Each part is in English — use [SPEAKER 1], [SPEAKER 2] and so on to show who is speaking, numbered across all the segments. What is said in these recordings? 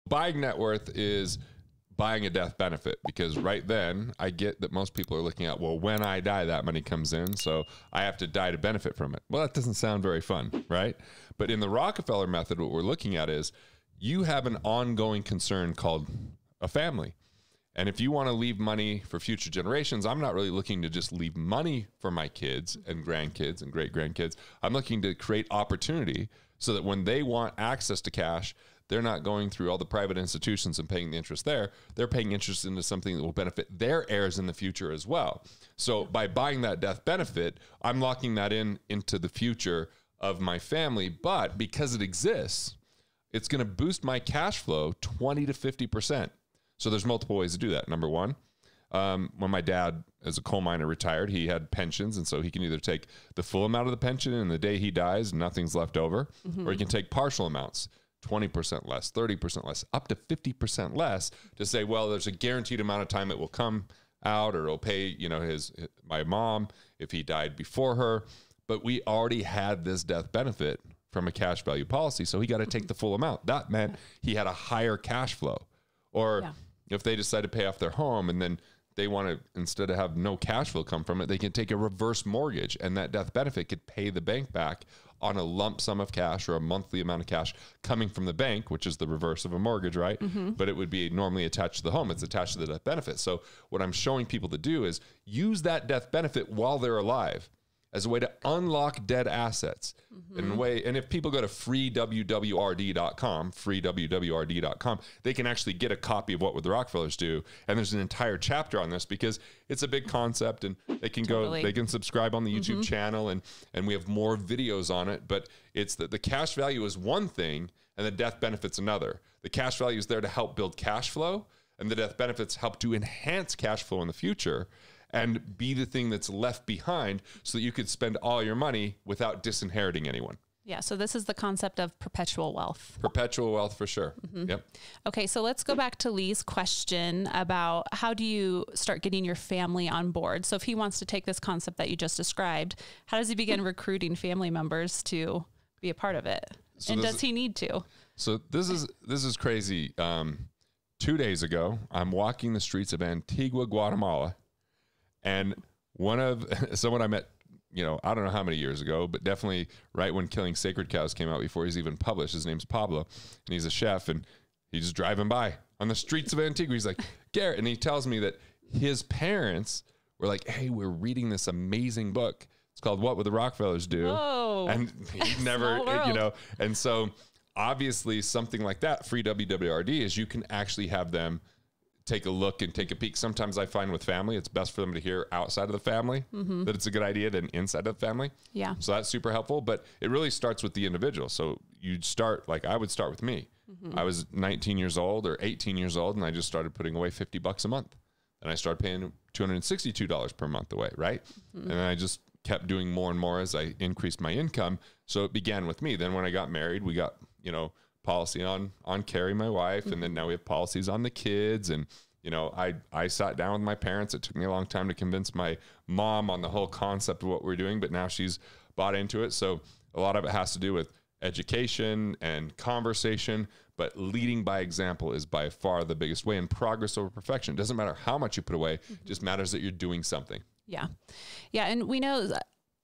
[SPEAKER 1] Buying net worth is buying a death benefit, because right then I get that most people are looking at, well, when I die, that money comes in, so I have to die to benefit from it. Well, that doesn't sound very fun, right? But in the Rockefeller method, what we're looking at is you have an ongoing concern called a family. And if you want to leave money for future generations, I'm not really looking to just leave money for my kids and grandkids and great-grandkids. I'm looking to create opportunity so that when they want access to cash, they're not going through all the private institutions and paying the interest there. They're paying interest into something that will benefit their heirs in the future as well. So by buying that death benefit, I'm locking that into the future of my family. But because it exists, it's going to boost my cash flow 20 to 50%. So there's multiple ways to do that. Number one, when my dad, as a coal miner, retired, he had pensions. And so he can either take the full amount of the pension and the day he dies, nothing's left over, or he can take partial amounts. 20% less, 30% less, up to 50% less, to say, well, there's a guaranteed amount of time it will come out, or it'll pay, my mom if he died before her. But we already had this death benefit from a cash value policy, so he got to take the full amount. That meant he had a higher cash flow. Or if they decide to pay off their home and then they want to, instead of have no cash flow come from it, they can take a reverse mortgage, and that death benefit could pay the bank back on a lump sum of cash or a monthly amount of cash coming from the bank, which is the reverse of a mortgage, right? But it would be normally attached to the home. It's attached to the death benefit. So what I'm showing people to do is use that death benefit while they're alive as a way to unlock dead assets. In a way, and if people go to freewwrd.com, they can actually get a copy of what the Rockefellers do. And there's an entire chapter on this because it's a big concept, and they can they can subscribe on the YouTube channel, and we have more videos on it. But it's that the cash value is one thing and the death benefit's another. The cash value is there to help build cash flow, and the death benefits help to enhance cash flow in the future and be the thing that's left behind so that you could spend all your money without disinheriting anyone.
[SPEAKER 2] Yeah, so this is the concept of perpetual wealth.
[SPEAKER 1] Perpetual wealth for sure. Yep.
[SPEAKER 2] Okay, so let's go back to Lee's question about how do you start getting your family on board? So if he wants to take this concept that you just described, how does he begin recruiting family members to be a part of it? So and does he need to? So
[SPEAKER 1] this is crazy. 2 days ago, I'm walking the streets of Antigua, Guatemala, and someone I met, I don't know how many years ago, but definitely right when Killing Sacred Cows came out, before he's even published. His name's Pablo, and he's a chef, and he's just driving by on the streets of Antigua. He's like, Garrett, and he tells me that his parents were like, hey, we're reading this amazing book. It's called What Would the Rockefellers Do?
[SPEAKER 2] Oh,
[SPEAKER 1] and he never, and so obviously something like that, free WWRD, is you can actually have them take a look and take a peek. Sometimes I find with family, it's best for them to hear outside of the family that it's a good idea than inside of the family.
[SPEAKER 2] Yeah.
[SPEAKER 1] So that's super helpful, but it really starts with the individual. So you'd start, like I would start with me. I was 19 years old or 18 years old, and I just started putting away $50 a month. And I started paying $262 per month away, right? And then I just kept doing more and more as I increased my income. So it began with me. Then when I got married, we got, policy on Carrie, my wife, and then now we have policies on the kids. And I sat down with my parents. It took me a long time to convince my mom on the whole concept of what we're doing, but now she's bought into it. So a lot of it has to do with education and conversation, but leading by example is by far the biggest way, and progress over perfection. It doesn't matter how much you put away, it just matters that you're doing something.
[SPEAKER 2] Yeah. Yeah. And we know,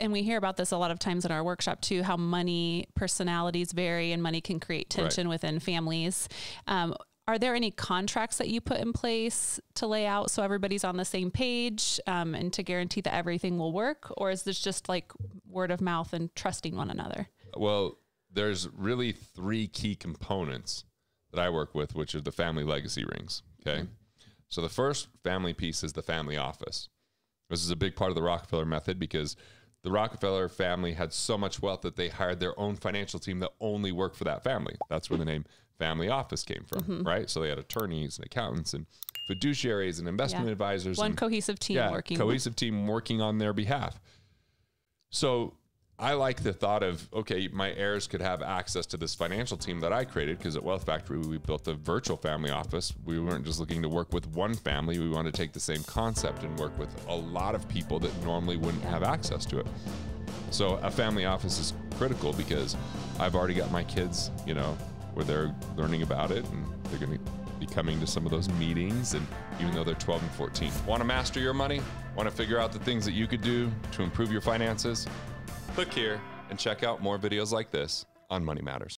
[SPEAKER 2] and we hear about this a lot of times in our workshop too, how money personalities vary and money can create tension within families. Are there any contracts that you put in place to lay out so everybody's on the same page and to guarantee that everything will work? Or is this just like word of mouth and trusting one another?
[SPEAKER 1] Well, there's really 3 key components that I work with, which are the family legacy rings. Okay. So the first family piece is the family office. This is a big part of the Rockefeller method because the Rockefeller family had so much wealth that they hired their own financial team that only worked for that family. That's where the name family office came from, right? So they had attorneys and accountants and fiduciaries and investment advisors.
[SPEAKER 2] One cohesive team working.
[SPEAKER 1] Cohesive team working on their behalf. So I like the thought of, okay, my heirs could have access to this financial team that I created, because at Wealth Factory, we built a virtual family office. We weren't just looking to work with one family. We wanted to take the same concept and work with a lot of people that normally wouldn't have access to it. So a family office is critical because I've already got my kids, where they're learning about it, and They're going to be coming to some of those meetings, and even though they're 12 and 14. Want to master your money? Want to figure out the things that you could do to improve your finances? Click here and check out more videos like this on Money Matters.